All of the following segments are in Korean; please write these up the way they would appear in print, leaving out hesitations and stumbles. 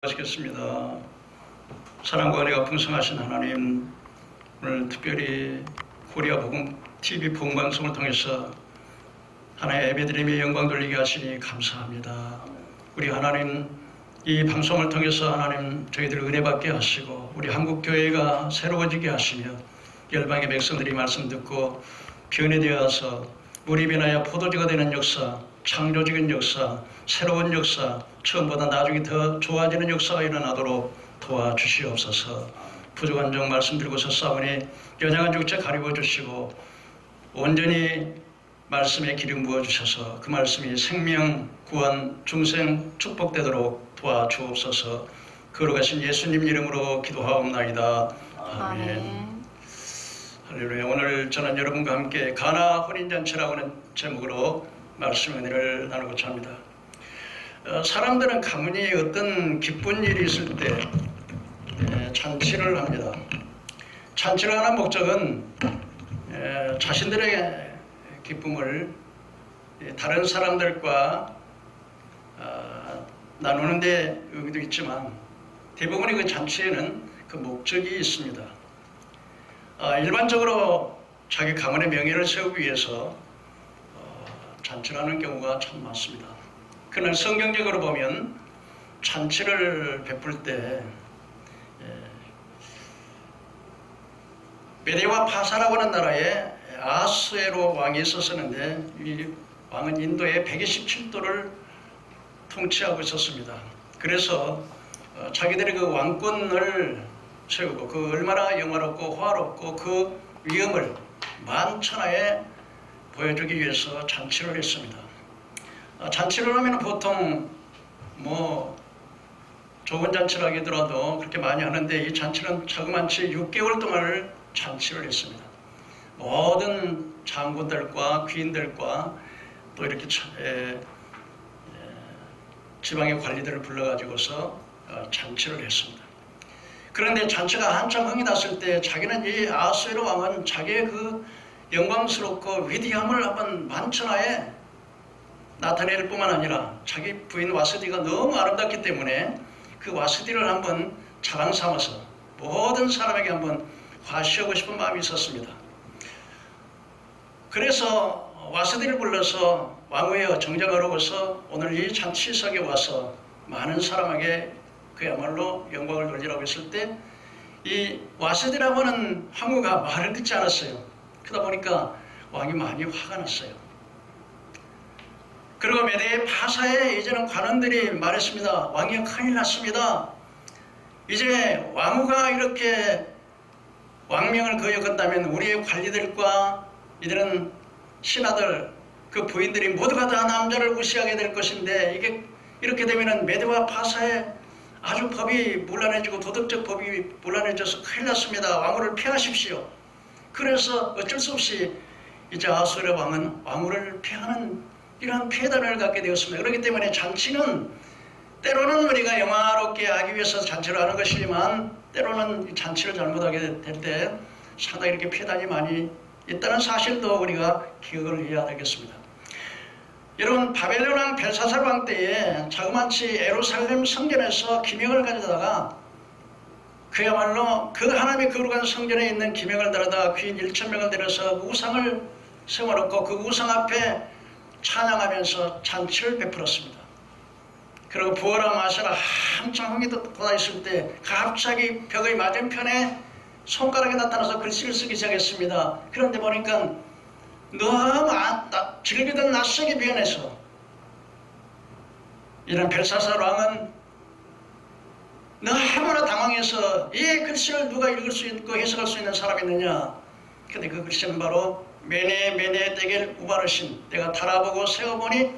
하시겠습니다. 사랑과 은혜가 풍성하신 하나님, 오늘 특별히 코리아 복음 TV 복음 방송을 통해서 하나의 예배드림의 영광 돌리게 하시니 감사합니다. 우리 하나님, 이 방송을 통해서 하나님 저희들 은혜 받게 하시고 우리 한국 교회가 새로워지게 하시며 열방의 백성들이 말씀 듣고 변해되어서 우리 변하여 포도주가 되는 역사, 창조적인 역사, 새로운 역사, 처음보다 나중에 더 좋아지는 역사가 일어나도록 도와주시옵소서. 부족한 점 말씀드리고서 싸우니 연약한 죽체 가리워 주시고 온전히 말씀에 기름 부어주셔서 그 말씀이 생명, 구원, 중생 축복되도록 도와주옵소서. 거룩하신 예수님 이름으로 기도하옵나이다. 아멘. 할렐루야. 오늘 저는 여러분과 함께 가나 혼인잔치라고 하는 제목으로 말씀 은혜를 나누고자 합니다. 사람들은 가문이 어떤 기쁜 일이 있을 때 잔치를 합니다. 잔치를 하는 목적은 자신들의 기쁨을 다른 사람들과 나누는 데 의미도 있지만 대부분의 그 잔치에는 그 목적이 있습니다. 일반적으로 자기 가문의 명예를 세우기 위해서 잔치를 하는 경우가 참 많습니다. 그러나 성경적으로 보면 잔치를 베풀 때 메데와 파사라고 하는 나라에 아하스웨로 왕이 있었었는데 이 왕은 인도의 127도를 통치하고 있었습니다. 그래서 자기들의 그 왕권을 세우고 그 얼마나 영화롭고 화롭고 그 위엄을 만천하에 보여주기 위해서 잔치를 했습니다. 잔치를 하면 보통 좋은 잔치를 하더라도 그렇게 많이 하는데 이 잔치는 자그만치 6개월 동안을 잔치를 했습니다. 모든 장군들과 귀인들과 또 이렇게 지방의 관리들을 불러가지고서 잔치를 했습니다. 그런데 잔치가 한참 흥이 났을 때 자기는 이 아하스웨로 왕은 자기의 그 영광스럽고 위대함을 한번 만천하에 나타낼 뿐만 아니라 자기 부인 와스디가 너무 아름답기 때문에 그 와스디를 한번 자랑 삼아서 모든 사람에게 한번 과시하고 싶은 마음이 있었습니다. 그래서 와스디를 불러서 왕후에 정장을 입어서 오늘 이 잔치석에 와서 많은 사람에게 그야말로 영광을 돌리라고 했을 때 이 와스디라고 하는 황후가 말을 듣지 않았어요. 그러다 보니까 왕이 많이 화가 났어요. 그리고 메데의 파사에 이제는 관원들이 말했습니다. 왕이 큰일 났습니다. 이제 왕후가 이렇게 왕명을 거역한다면 우리의 관리들과 이들은 신하들, 그 부인들이 모두가 다 남자를 무시하게 될 것인데 이게 이렇게 되면 메데와 파사에 아주 법이 문란해지고 도덕적 법이 문란해져서 큰일 났습니다. 왕후를 폐하십시오. 그래서 어쩔 수 없이 이제 아하스웨로 왕은 왕후를 폐하는 이러한 폐단을 갖게 되었습니다. 그렇기 때문에 잔치는 때로는 우리가 영화롭게 하기 위해서 잔치를 하는 것이지만 때로는 잔치를 잘못하게 될 때 상당히 이렇게 폐단이 많이 있다는 사실도 우리가 기억을 해야 되겠습니다. 여러분, 바벨론 왕 벨사살 왕 때에 자그만치 예루살렘 성전에서 기명을 가져다가 그야말로 그 하나님의 거룩한 성전에 있는 기명을 달아다가 귀인 1,000명을 데려서 우상을 세워놓고 그 우상 앞에 찬양하면서 잔치를 베풀었습니다. 그리고 부어라 마셔라 한참 흥이 돋아 있을 때 갑자기 벽의 맞은편에 손가락이 나타나서 글씨를 쓰기 시작했습니다. 그런데 보니까 너무 즐기던 낯설게 변해서 이런 벨사살 왕은 너무나 당황해서 이 글씨를 누가 읽을 수 있고 해석할 수 있는 사람이 있느냐. 근데 그 글씨는 바로 메네 데겔 우바르신, 내가 달아보고 세어보니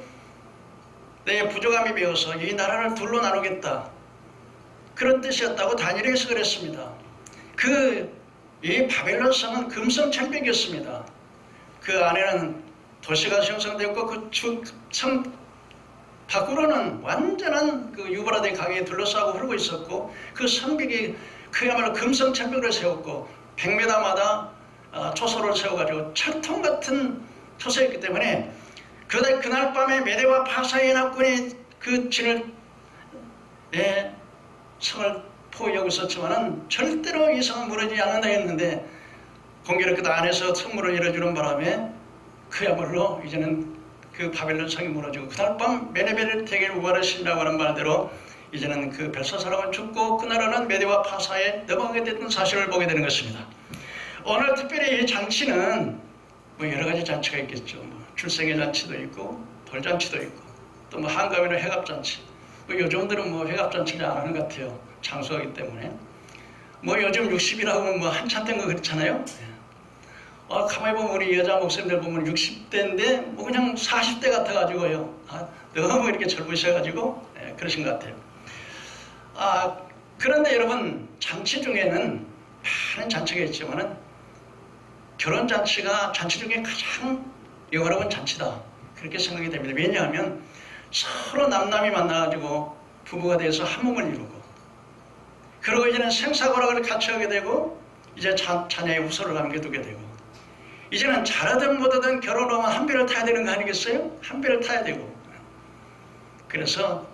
내 부족함이 배어서 이 나라를 둘로 나누겠다, 그런 뜻이었다고 다니엘이 해석을 했습니다. 이 바벨론 성은 금성창백이었습니다. 그 안에는 도시가 형성되었고 그 성 밖으로는 완전한 그 유브라데 강에 둘러싸고 흐르고 있었고 그 성벽이 그야말로 금성창벽을 세웠고 100m마다 초소를 세워가지고 철통 같은 토세였기 때문에 그날 밤에 메데와 파사의 낙군이 그 진을 성을 포위하고 있었지만은 절대로 이 성은 무너지지 않는다 했는데 공교롭게 그 안에서 성문을 열어주는 바람에 그야말로 이제는 그 바벨론 성이 무너지고 그날 밤 메네벨 대길 우바르신이라고 하는 말대로 이제는 그 벨사사람은 죽고 그 나라는 메대와 파사에 넘어가게 됐던 사실을 보게 되는 것입니다. 오늘 특별히 이 잔치는 뭐 여러 가지 잔치가 있겠죠. 뭐 출생의 잔치도 있고 돌잔치도 있고 또 뭐 한가위나 회갑잔치. 뭐 요즘들은 뭐 회갑잔치를 안 하는 것 같아요. 장수하기 때문에. 뭐 요즘 60이라고 하면 뭐 한참 된 거 그렇잖아요. 가만히 보면 우리 여자 목사님들 보면 60대인데 뭐 그냥 40대 같아가지고요. 너무 이렇게 젊으셔가지고 그러신 것 같아요. 그런데 여러분 잔치 중에는 많은 잔치가 있지만은 결혼잔치가 잔치 중에 가장 영화로운 잔치다. 그렇게 생각이 됩니다. 왜냐하면 서로 남남이 만나가지고 부부가 돼서 한 몸을 이루고 그러고 이제는 생사고락을 같이 하게 되고 이제 자녀의 후손을 남겨두게 되고 이제는 잘하든 못하든 결혼하면 한 배를 타야 되는 거 아니겠어요? 한 배를 타야 되고 그래서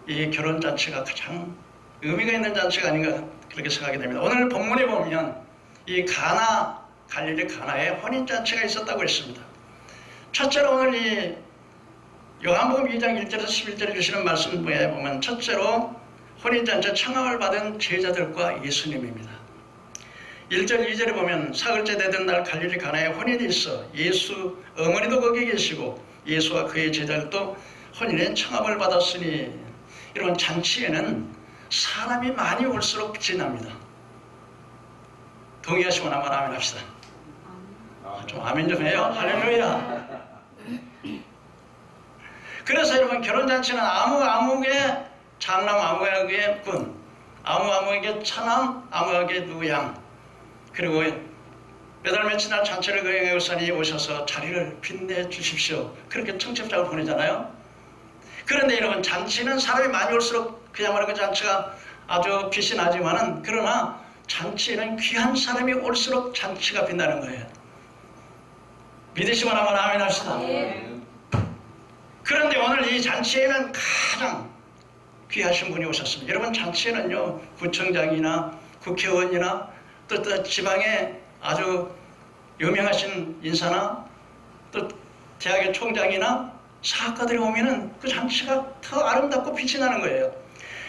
이 결혼잔치가 가장 의미가 있는 잔치가 아닌가 그렇게 생각이 됩니다. 오늘 본문에 보면 이 갈릴리 가나에 혼인잔치가 있었다고 했습니다. 첫째로 오늘 이 요한복음 2장 1절에서 11절에 주시는 말씀에 보면 첫째로 혼인잔치 청함을 받은 제자들과 예수님입니다. 1절 2절에 보면 사흘째 되던 날 갈릴리 가나에 혼인이 있어 예수 어머니도 거기 계시고 예수와 그의 제자들도 혼인의 청함을 받았으니 이런 잔치에는 사람이 많이 올수록 빛이 납니다. 동의하시면 한번 아멘 합시다. 좀 아멘 좀 해요. 할렐루야. 그래서 여러분 결혼잔치는 아무에게 장남 아무에게 군 아무에게 처남 아무에게 누양 그리고 몇달 며칠 날 잔치를 거행해 오사니 오셔서 자리를 빛내 주십시오. 그렇게 청첩장을 보내잖아요. 그런데 여러분 잔치는 사람이 많이 올수록 그야말로 그 잔치가 아주 빛이 나지만은 그러나 잔치에는 귀한 사람이 올수록 잔치가 빛나는 거예요. 믿으시면 한번 아멘 합시다. 그런데 오늘 이 잔치에는 가장 귀하신 분이 오셨습니다. 여러분 잔치에는요 구청장이나 국회의원이나 또 지방에 아주 유명하신 인사나 또 대학의 총장이나 사학가들이 오면은 그 잔치가 더 아름답고 빛이 나는 거예요.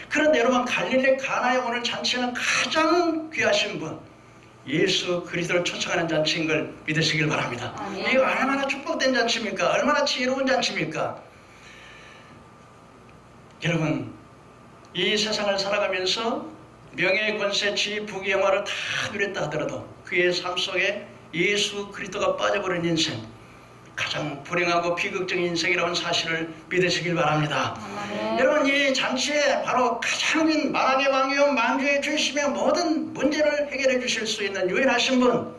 그런데 여러분 갈릴리 가나에 오는 잔치는 가장 귀하신 분 예수 그리스도를 초청하는 잔치인 걸 믿으시길 바랍니다. 이게 얼마나 축복된 잔치입니까? 얼마나 지혜로운 잔치입니까? 여러분 이 세상을 살아가면서 명예, 권세, 지위, 부귀, 영화를 다 누렸다 하더라도 그의 삶 속에 예수 그리스도가 빠져버린 인생 가장 불행하고 비극적인 인생이라는 사실을 믿으시길 바랍니다. 여러분 이 잔치에 바로 가장 만왕의 왕이요 만주의 주이시며 모든 문제를 해결해 주실 수 있는 유일하신 분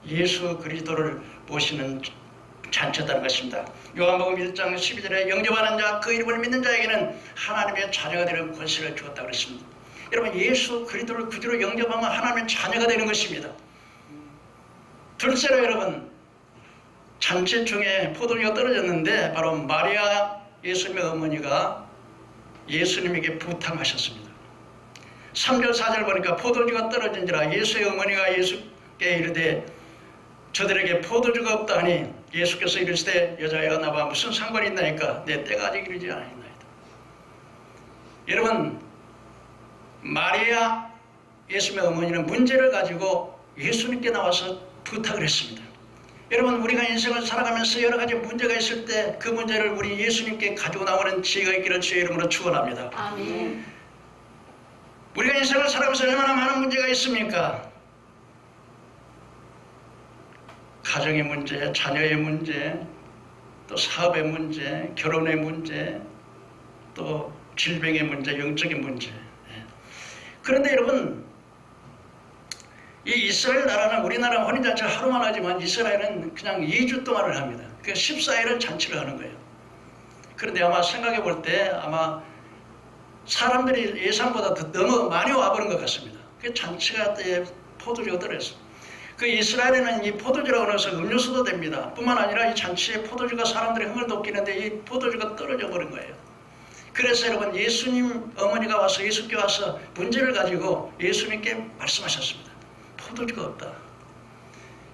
예수 그리스도를 모시는 잔치였다는 것입니다. 요한복음 1장 12절에 영접하는 자 그 이름을 믿는 자에게는 하나님의 자녀가 되는 권세를 주었다고 그랬습니다. 여러분 예수 그리스도를 구주로 영접하면 하나님의 자녀가 되는 것입니다. 둘째로 여러분 잔치 중에 포도주가 떨어졌는데 바로 마리아 예수님의 어머니가 예수님에게 부탁하셨습니다. 3절 4절 보니까 포도주가 떨어진지라 예수의 어머니가 예수께 이르되 저들에게 포도주가 없다 하니 예수께서 이르시되 여자여 나와 무슨 상관이 있나이까 내 때가 아직 이르지 않았나이다. 여러분 마리아 예수님의 어머니는 문제를 가지고 예수님께 나와서 부탁을 했습니다. 여러분 우리가 인생을 살아가면서 여러 가지 문제가 있을 때 그 문제를 우리 예수님께 가지고 나오는 지혜가 있기를 주의 이름으로 축원합니다. 아멘. 우리가 인생을 살아가면서 얼마나 많은 문제가 있습니까? 가정의 문제, 자녀의 문제, 또 사업의 문제, 결혼의 문제, 또 질병의 문제, 영적인 문제. 그런데 여러분 이 이스라엘 나라는 우리나라 혼인잔치 하루만 하지만 이스라엘은 그냥 2주 동안을 합니다. 그 14일을 잔치를 하는 거예요. 그런데 아마 생각해 볼 때 아마 사람들이 예상보다 더 너무 많이 와버린 것 같습니다. 그 잔치가 때 포도주가 떨어졌어요. 그 이스라엘에는 이 포도주라고 해서 음료수도 됩니다. 뿐만 아니라 이 잔치에 포도주가 사람들의 흥을 돋기는데 이 포도주가 떨어져 버린 거예요. 그래서 여러분 예수님 어머니가 와서 예수께 와서 문제를 가지고 예수님께 말씀하셨습니다. 포도주가 없다.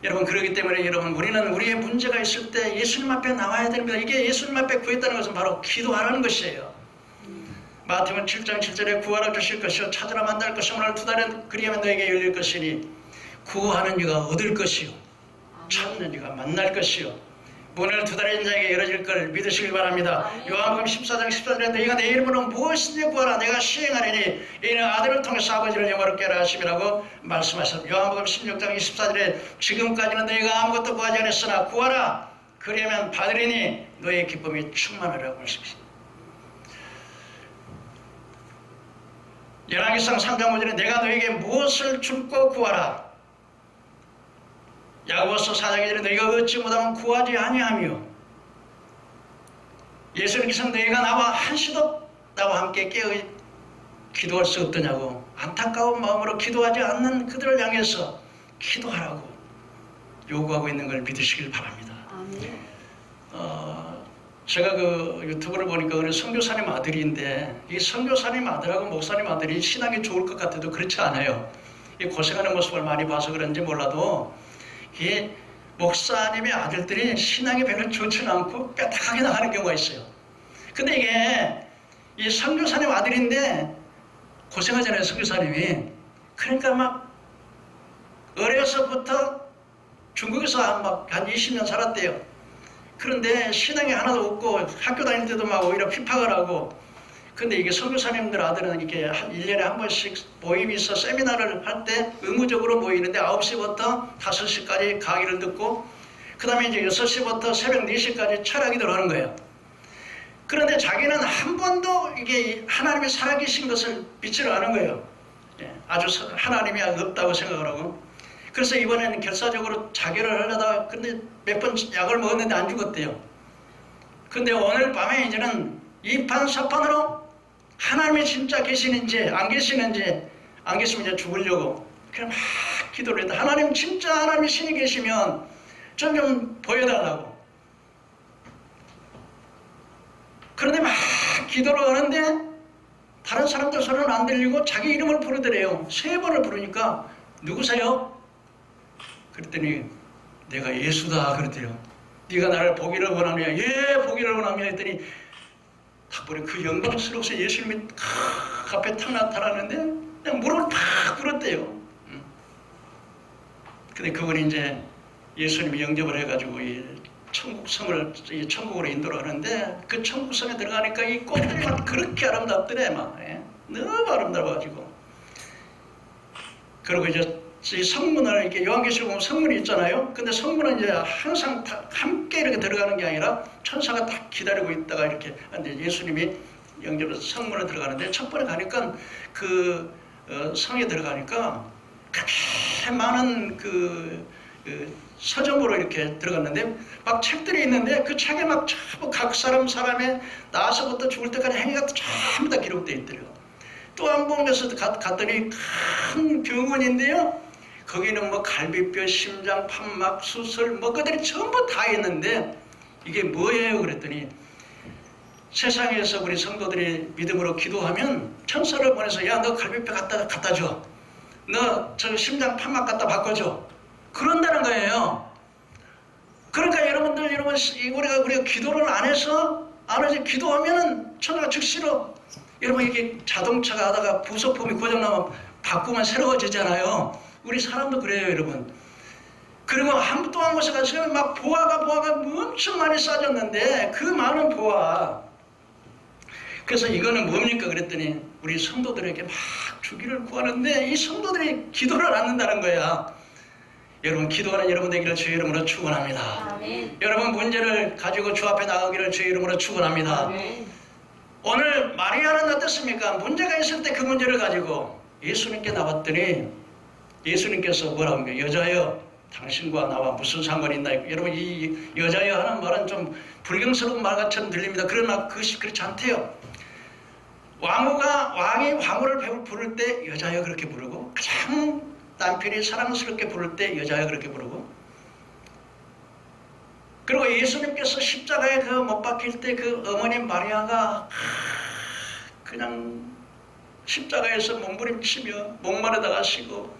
여러분 그렇기 때문에 여러분 우리는 우리의 문제가 있을 때 예수님 앞에 나와야 됩니다. 이게 예수님 앞에 구했다는 것은 바로 기도하라는 것이에요. 마태복음 7장 7절에 구하라 주실 것이요 찾으라 만날 것이요 문을 두드려 그리하면 너에게 열릴 것이니 구하는 이가 얻을 것이요 찾는 이가 만날 것이요 문을 두드리는 자에게 열어질 걸 믿으시길 바랍니다. 요한복음 14장 14절에 너희가 내 이름으로 무엇이든지 구하라 내가 시행하리니 이는 아들을 통해서 아버지를 영화롭게 하라 하심이라고 말씀하셨습니다. 요한복음 16장 24절에 지금까지는 너희가 아무것도 구하지 않았으나 구하라 그리하면 받으리니 너희의 기쁨이 충만하라고 말씀하십니다. 열왕기상 3장 5절에 내가 너에게 무엇을 줄고 구하라. 야고보서 4장 2절에 너희가 얻지 못하면 구하지 아니하며 예수님께서 너희가 나와 한시도 나와 함께 깨어 기도할 수 없더냐고 안타까운 마음으로 기도하지 않는 그들을 향해서 기도하라고 요구하고 있는 걸 믿으시길 바랍니다. 제가 그 유튜브를 보니까 어느 선교사님 아들인데 이 선교사님 아들하고 목사님 아들이 신앙이 좋을 것 같아도 그렇지 않아요. 이 고생하는 모습을 많이 봐서 그런지 몰라도 이 목사님의 아들들이 신앙이 별로 좋지는 않고 뼈다하게 나가는 경우가 있어요. 근데 이게 이 선교사님 아들인데 고생하잖아요, 선교사님이. 그러니까 막 어려서부터 중국에서 막 한 20년 살았대요. 그런데 신앙이 하나도 없고 학교 다닐 때도 막 오히려 핍박을 하고 근데 이게 선교사님들 아들은 이렇게 1년에 한 번씩 모임이 있어 세미나를 할 때 의무적으로 모이는데 9시부터 5시까지 강의를 듣고 그 다음에 이제 6시부터 새벽 4시까지 철학기도를 하는 거예요. 그런데 자기는 한 번도 이게 하나님이 살아계신 것을 믿지를 않은 거예요. 아주 하나님이 없다고 생각을 하고 그래서 이번에는 결사적으로 자결을 하려다가 근데 몇 번 약을 먹었는데 안 죽었대요. 근데 오늘 밤에 이제는 이판사판으로 하나님이 진짜 계시는지 안 계시는지 안 계시면 이제 죽으려고 그냥 막 기도를 했다. 하나님 진짜 하나님이 신이 계시면 좀 보여달라고. 그런데 막 기도를 하는데 다른 사람들 소리는 안 들리고 자기 이름을 부르더래요. 3번을 부르니까 누구세요? 그랬더니 내가 예수다 그랬대요. 네가 나를 보기를 원하느냐? 예, 보기를 원하며 했더니 탁보니 그 영광스러워서 예수님이 앞에 탁 나타나는데 그냥 무릎을 팍 꿇었대요. 근데 그분이 이제 예수님이 영접을 해가지고 이 천국성을 이 천국으로 인도를 하는데 그 천국성에 들어가니까 이 꽃들이 막 그렇게 아름답더래 막 너무 아름다워가지고 그리고 이제 이 성문을 이렇게 요한계시록 보면 성문이 있잖아요. 근데 성문은 이제 항상 함께 이렇게 들어가는 게 아니라 천사가 딱 기다리고 있다가 이렇게 근데 예수님이 영접해서 성문에 들어가는데 첫 번에 가니까 그 성에 들어가니까 그렇게 많은 그 서점으로 이렇게 들어갔는데 막 책들이 있는데 그 책에 막 전부 각 사람의 나서부터 죽을 때까지 행위가 전부 다 기록되어 있더래요. 또 한 번에서 갔더니 큰 병원인데요. 거기는 뭐 갈비뼈, 심장, 판막, 수술 뭐 그들이 전부 다 있는데 이게 뭐예요? 그랬더니 세상에서 우리 성도들이 믿음으로 기도하면 천사를 보내서 야 너 갈비뼈 갖다 줘. 너 저 심장 판막 갖다 바꿔줘. 그런다는 거예요. 그러니까 여러분 우리가 기도를 안 해서 기도하면은 천사가 즉시로 여러분 이렇게 자동차가 하다가 부속품이 고장나면 바꾸면 새로워지잖아요. 우리 사람도 그래요, 여러분. 그리고 또 한 곳에 가서 막 보화가 엄청 많이 쌓여졌는데 그 많은 보화. 그래서 이거는 뭡니까? 그랬더니 우리 성도들에게 막 주기를 구하는데 이 성도들이 기도를 안 한다는 거야. 여러분 기도하는 여러분 되기를 주의 이름으로 축원합니다. 아멘. 여러분 문제를 가지고 주 앞에 나가기를 주의 이름으로 축원합니다. 아멘. 오늘 마리아는 어떻습니까? 문제가 있을 때 그 문제를 가지고 예수님께 나왔더니 예수님께서 뭐라고 합니까? 여자여 당신과 나와 무슨 상관이 있나? 여러분 이 여자여 하는 말은 좀 불경스러운 말 같처럼 들립니다. 그러나 그것이 그렇지 않대요. 왕이 화무를 부를 때 여자여 그렇게 부르고 가장 남편이 사랑스럽게 부를 때 여자여 그렇게 부르고 그리고 예수님께서 십자가에 그 못 박힐 때 그 어머니 마리아가 그냥 십자가에서 몸부림치며 목마르다 가시고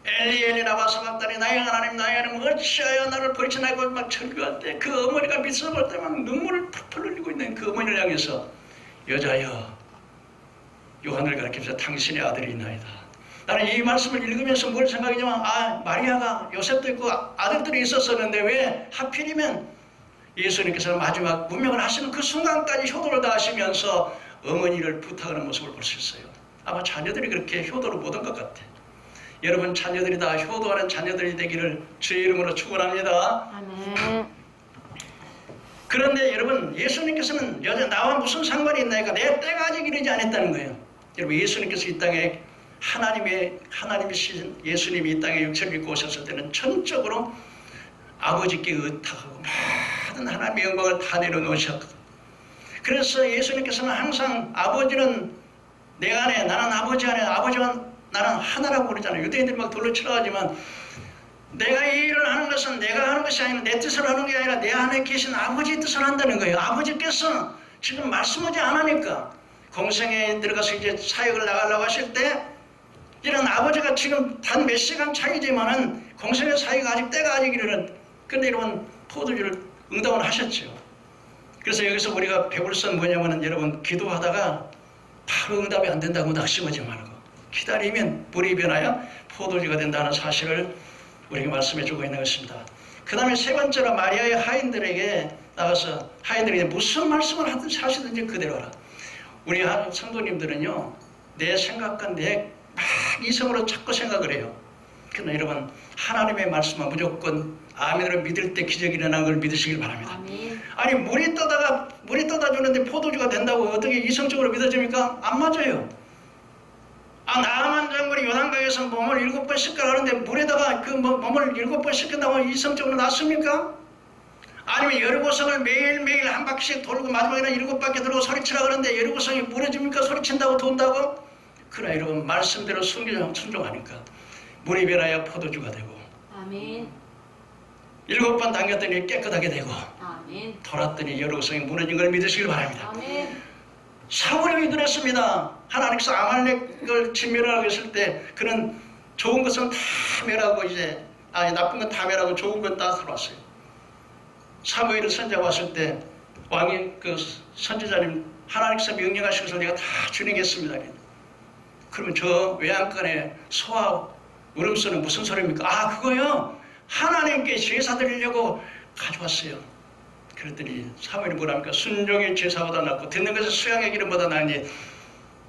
엘리 엘리 라마 사박다니 나의 하나님 나의 하나님 어찌하여 나를 버리시나고 막 절규할 때 그 어머니가 미쳐 볼 때 막 눈물을 펄펄 흘리고 있는 그 어머니를 향해서 여자여 요한을 가리키면서 당신의 아들이나이다. 나는 이 말씀을 읽으면서 뭘 생각했냐면 마리아가 요셉도 있고 아들들이 있었었는데 왜 하필이면 예수님께서 마지막 문명을 하시는 그 순간까지 효도를 다하시면서 어머니를 부탁하는 모습을 볼 수 있어요. 아마 자녀들이 그렇게 효도를 못한 것 같아. 여러분 자녀들이 다 효도하는 자녀들이 되기를 주의 이름으로 축원합니다. 아멘. 그런데 여러분 예수님께서는 여자 나와 무슨 상관이 있나니까 내 때가 아직 이르지 않았다는 거예요. 여러분 예수님께서 이 땅에 하나님이신 예수님이 이 땅에 육체를 입고 오셨을 때는 전적으로 아버지께 의탁하고 모든 하나님의 영광을 다 내려놓으셨거든. 그래서 예수님께서는 항상 아버지는 내 안에 나는 아버지 안에 아버지와 나는 하나라고 그러잖아요. 유대인들이 막 돌로 치러가지만 내가 이 일을 하는 것은 내가 하는 것이 아니라 내 뜻을 하는 게 아니라 내 안에 계신 아버지의 뜻을 한다는 거예요. 아버지께서 지금 말씀하지 않으니까 공생에 들어가서 이제 사역을 나가려고 하실 때 이런 아버지가 지금 단 몇 시간 차이지만은 공생의 사역이 아직 때가 아직 이르는 근데 이런 포도주를 응답을 하셨죠. 그래서 여기서 우리가 배울 것은 뭐냐면은 여러분 기도하다가 바로 응답이 안 된다고 낙심하지 말고 기다리면 물이 변하여 포도주가 된다는 사실을 우리에게 말씀해 주고 있는 것입니다. 그 다음에 세 번째로 마리아의 하인들에게 나가서 하인들에게 무슨 말씀을 하든지 하시든지 그대로 하라. 우리 성도님들은요 내 생각과 내 막 이성으로 자꾸 생각을 해요. 그러나 여러분 하나님의 말씀은 무조건 아멘으로 믿을 때 기적이 일어나는 걸 믿으시길 바랍니다. 아멘. 아니 물이 떠다 주는데 포도주가 된다고 어떻게 이성적으로 믿어집니까? 안 맞아요. 나아만 장군이 요단강에서 몸을 7번 씻으라는데 물에다가 그 몸을 7번 씻긴다고 이성적으로 낫습니까? 아니면 여리고성을 매일매일 한 바퀴씩 돌고 마지막에는 7바퀴 돌고 소리치라 그러는데 여리고성이 무너집니까? 소리친다고 돈다고? 그러나 여러분 말씀대로 순종하니까 물이 변하여 포도주가 되고 아멘. 7번 당겼더니 깨끗하게 되고 아멘. 돌았더니 여리고성이 무너진 걸 믿으시길 바랍니다. 아멘. 사울이 그랬습니다. 하나님께서 아말렉을 진멸하라고 했을 때 그는 좋은 것은 다 멸하고 이제 나쁜 건 다 멸하고 좋은 건 다 들어왔어요. 사무엘을 선지자가 왔을 때 왕이 그 선지자님 하나님께서 명령하셔서 내가 다 준행했습니다. 그러면 저 외양간에 소와 울음소리는 무슨 소리입니까? 그거요 하나님께 제사 드리려고 가져왔어요. 그랬더니 사무엘이 뭐랍니까? 순종의 제사보다 낫고 듣는 것은 수양의 기름보다 나으니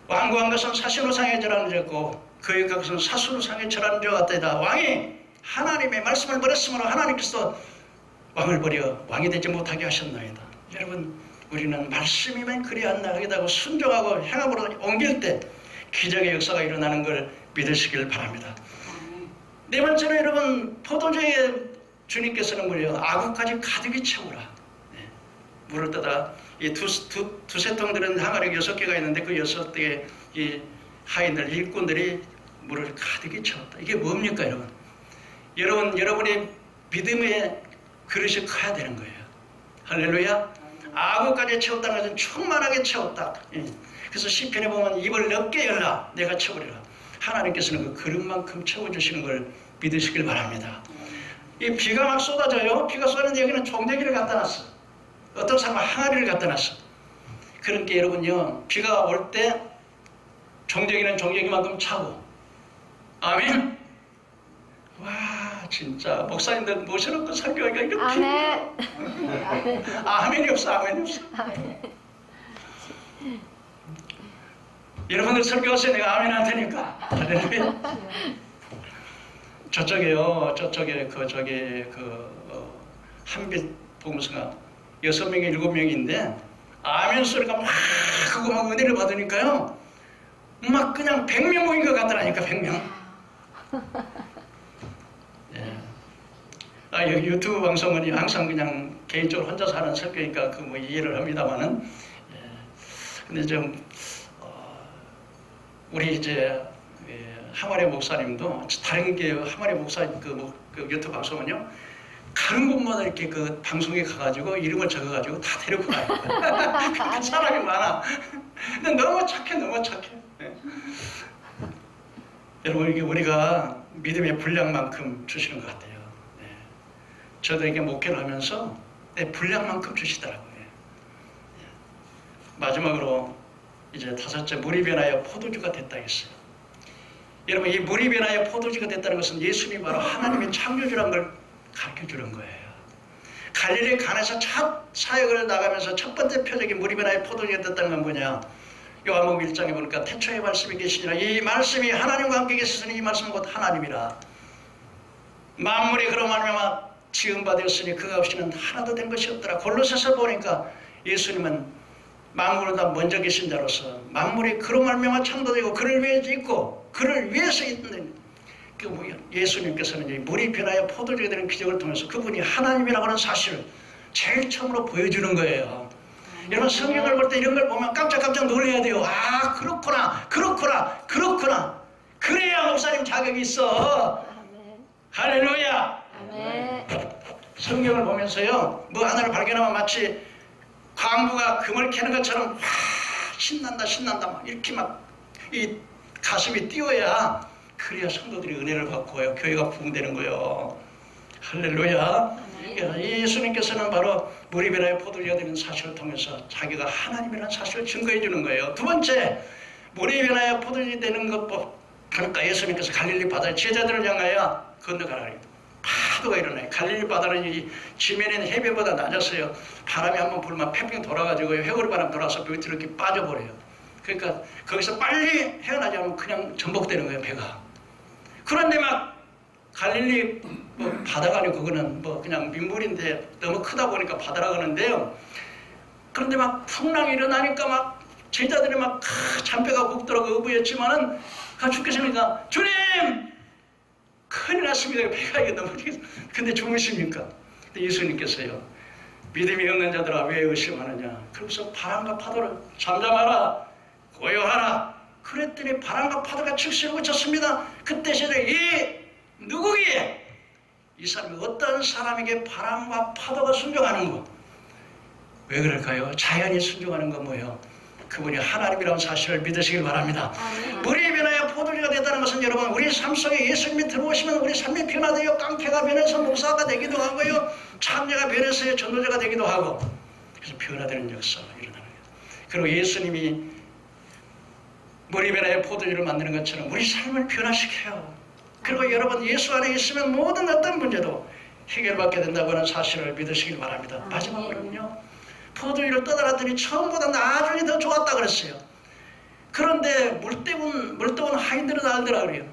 완고한 것은 사시노상의 절하는 자고 그의 것은 사수노상의 절하는 자 같다이다. 왕이 하나님의 말씀을 버렸으므로 하나님께서 왕을 버려 왕이 되지 못하게 하셨나이다. 여러분 우리는 말씀이면 그리 안 나가겠다고 순종하고 행함으로 옮길 때 기적의 역사가 일어나는 걸 믿으시길 바랍니다. 네 번째로 여러분 포도주에 주님께서는 뭐예요? 아구까지 가득히 채우라. 물을 떠다 이 두세 통들은 항아리 6개가 있는데 그 6개의 이 하인들 일꾼들이 물을 가득히 채웠다. 이게 뭡니까 여러분? 여러분의 믿음의 그릇이 커야 되는 거예요. 할렐루야. 아구까지 채웠다는 것은 충만하게 채웠다. 그래서 시편에 보면 입을 넓게 열라 내가 채우리라. 하나님께서는 그 그릇만큼 채워주시는 걸 믿으시길 바랍니다. 이 비가 막 쏟아져요. 비가 쏟는데 여기는 종대기를 갖다 놨어. 어떤 사람은 항아리를 갖다 놨어. 그러니까 여러분요 비가 올 때 종대기는 종대기만큼 차고 아멘. 와 진짜 목사님들 모셔놓고 설교하기가 이렇게 아멘. 아멘이 없어. 아멘이 없어. 여러분들 설교하세요. 내가 아멘 할 테니까. 저쪽에 한빛 복음서가 6명이 7명인데 아멘 소리가 막 하고 막 은혜를 받으니까요 막 그냥 100명 모인 것 같더라니까. 100명. 여기 유튜브 방송은 항상 그냥 개인적으로 혼자서 하는 설교니까 그 뭐 이해를 합니다만은 근데 좀 우리 이제 하마리 목사님도 다른 게 하마리 목사님 그 유튜브 방송은요 가는 곳마다 이렇게 그 방송에 가가지고 이름을 적어가지고 다 데리고 가요. 그렇게 사람이 많아. 근데 너무 착해, 너무 착해. 예. 여러분, 이게 우리가 믿음의 분량만큼 주시는 것 같아요. 예. 저도 이게 목회를 하면서 분량만큼 주시더라고요. 예. 마지막으로 이제 5째, 물이 변하여 포도주가 됐다 했어요. 여러분, 이 물이 변하여 포도주가 됐다는 것은 예수님이 바로 하나님의 창조주라는 걸 가르쳐 주는 거예요. 갈릴리 간에서 첫 사역을 나가면서 첫 번째 표적이 물이 변하여 포도주가 됐다는 건 뭐냐? 요한복음 1장에 보니까 태초에 말씀이 계시니라. 이 말씀이 하나님과 함께 계셨으니 이 말씀은 곧 하나님이라. 만물이 그로 말미암아 지음바 되었으니 그가 없이는 하나도 된 것이 없더라. 골로새서 보니까 예수님은 만물을 다 먼저 계신 자로서 만물이 그로 말미암아 창조되고 그를 위해 있고 그를 위해서 있는 그 뭐야? 예수님께서는 이 물이 변하여 포도주가 되는 기적을 통해서 그분이 하나님이라고 하는 사실을 제일 처음으로 보여주는 거예요. 여러분, 성경을 볼 때 이런 걸 보면 깜짝깜짝 놀라야 돼요. 아, 그렇구나, 그렇구나, 그렇구나. 그래야 목사님 자격이 있어. 아멘. 할렐루야. 아멘. 성경을 보면서요, 뭐 하나를 발견하면 마치 광부가 금을 캐는 것처럼 와, 신난다, 신난다, 막 이렇게 막 이 가슴이 뛰어야 그래야 성도들이 은혜를 받고요, 교회가 부흥되는 거예요. 할렐루야. 예수님께서는 바로 물이 변하여 포도주가 되는 사실을 통해서 자기가 하나님이라는 사실을 증거해 주는 거예요. 두 번째, 물이 변하여 포도주가 되는 것, 그러니까 예수님께서 갈릴리 바다에 제자들을 향하여 건너가라. 파도가 일어나요. 갈릴리 바다는 이 지면에 있는 해변보다 낮았어요. 바람이 한번 불면 팽팽 돌아가지고 회오리 바람 돌아서 밑으로 이렇게 빠져버려요. 그러니까 거기서 빨리 헤어나지 않으면 그냥 전복되는 거예요, 배가. 그런데 막 갈릴리 뭐 바다가 아니고 그거는 뭐 그냥 민물인데 너무 크다 보니까 바다라고 하는데요. 그런데 막 풍랑이 일어나니까 막 제자들이 막 잔배가 굵더라고 어부였지만은 죽겠습니까? 주님! 큰일 났습니다. 배가 이게 너무 근데 죽으십니까? 근데 예수님께서요, 믿음이 없는 자들아 왜 의심하느냐? 그러면서 바람과 파도를 잠잠하라, 고요하라. 그랬더니 바람과 파도가 즉시로 그쳤습니다. 그때 시절에 이 누구기에 이 사람이 어떤 사람에게 바람과 파도가 순종하는 거? 왜 그럴까요? 자연이 순종하는 건 뭐예요? 그분이 하나님이라는 사실을 믿으시길 바랍니다. 아멘. 물이 변하여 포도주가 됐다는 것은 여러분, 우리 삶 속에 예수님이 들어오시면 우리 삶이 변화되어 깡패가 변해서 목사가 되기도 하고요, 참여가 변해서 전도자가 되기도 하고, 그래서 변화되는 역사가 일어나는 거예요. 그리고 예수님이 물이 변하여 포도주를 만드는 것처럼 우리 삶을 변화시켜요. 그리고 여러분, 예수 안에 있으면 모든 어떤 문제도 해결받게 된다고 하는 사실을 믿으시길 바랍니다. 마지막으로는요, 포도주를 떠달았더니 처음보다 나중에 더 좋았다 그랬어요. 그런데 물때운 하인들은 알더라 그래요.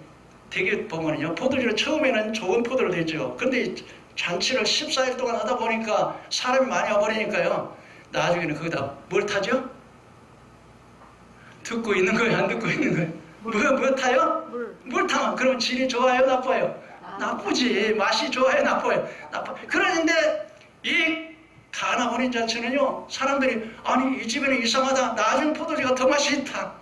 되게 보면요, 포도주를 처음에는 좋은 포도를 되죠. 그런데 잔치를 14일 동안 하다 보니까 사람이 많이 와버리니까요, 나중에는 거기다 뭘 타죠? 듣고 있는 거예요, 안 듣고 있는 거예요? 뭐 타요? 물 타면 그러면 질이 좋아요, 나빠요? 나쁘지. 맛이 좋아요, 나빠요? 나빠. 그런데 이 가나 혼인 잔치는요, 사람들이 아니 이 집에는 이상하다, 나중 포도주가 더 맛이 있다.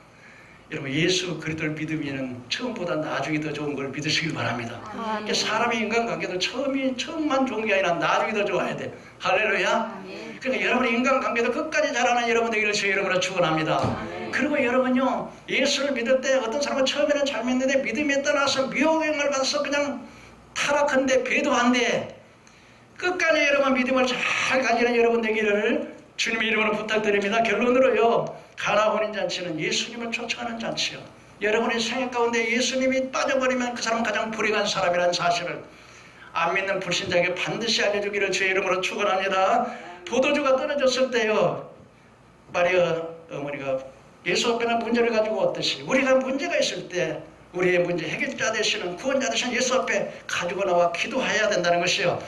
여러분, 예수 그리스도를 믿으면 처음보다 나중이 더 좋은 걸 믿으시길 바랍니다. 그러니까 사람의 인간관계도 처음만 좋은 게 아니라 나중이 더 좋아야 돼. 할렐루야. 그러니까 여러분의 인간관계도 끝까지 자라는 여러분 되기를 주의 이름으로 축원합니다. 그리고 여러분요, 예수를 믿을 때 어떤 사람은 처음에는 잘 믿는데 믿음에 떠나서 미혹을 받아서 그냥 타락한데 배도 안 돼. 끝까지 여러분 믿음을 잘 가지는 여러분 되기를 주님의 이름으로 부탁드립니다. 결론으로요, 가나 혼인잔치는 예수님을 초청하는 잔치요. 여러분의 생애 가운데 예수님이 빠져버리면 그 사람은 가장 불행한 사람이라는 사실을 안 믿는 불신자에게 반드시 알려주기를 주의 이름으로 축원합니다. 포도주가 떨어졌을 때요, 마리아 어머니가 예수 앞에는 문제를 가지고 왔듯이 우리가 문제가 있을 때 우리의 문제 해결자 되시는 구원자 되시는 예수 앞에 가지고 나와 기도해야 된다는 것이요.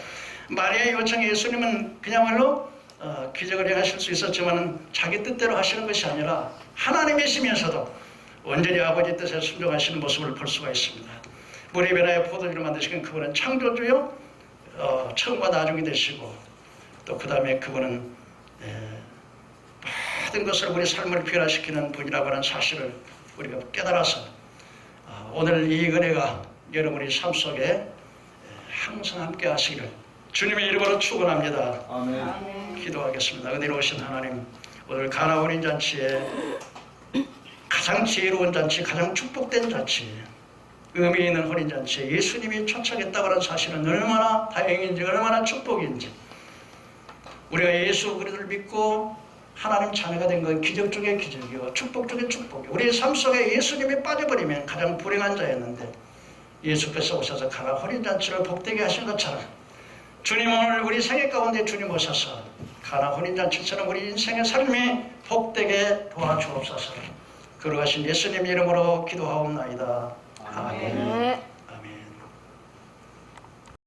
마리아의 요청에 예수님은 그야말로 기적을 행하실 수 있었지만 자기 뜻대로 하시는 것이 아니라 하나님이시면서도 온전히 아버지 뜻에 순종하시는 모습을 볼 수가 있습니다. 물이 변하여 포도주를 만드시는 그분은 창조주요, 처음과 나중이 되시고, 또 그 다음에 그분은 모든 것을 우리 삶을 변화시키는 분이라고 하는 사실을 우리가 깨달아서 오늘 이 은혜가 여러분의 삶 속에 항상 함께 하시기를 주님의 이름으로 축원합니다. 아멘. 기도하겠습니다. 은혜로우신 하나님, 오늘 가나 혼인잔치에 가장 지혜로운 잔치, 가장 축복된 잔치, 의미 있는 혼인잔치에 예수님이 초청했다고 하는 사실은 얼마나 다행인지, 얼마나 축복인지, 우리가 예수 그리스도를 믿고 하나님 자녀가 된 건 기적 중의 기적이요, 축복 중의 축복이요. 우리의 삶 속에 예수님이 빠져버리면 가장 불행한 자였는데 예수께서 오셔서 가나 혼인잔치를 복되게 하신 것처럼 주님, 오늘 우리 생애 가운데 주님 오셔서 가나 혼인잔치처럼 우리 인생의 삶이 복되게 도와주옵소서. 걸어가신 예수님 이름으로 기도하옵나이다. 아멘. 네.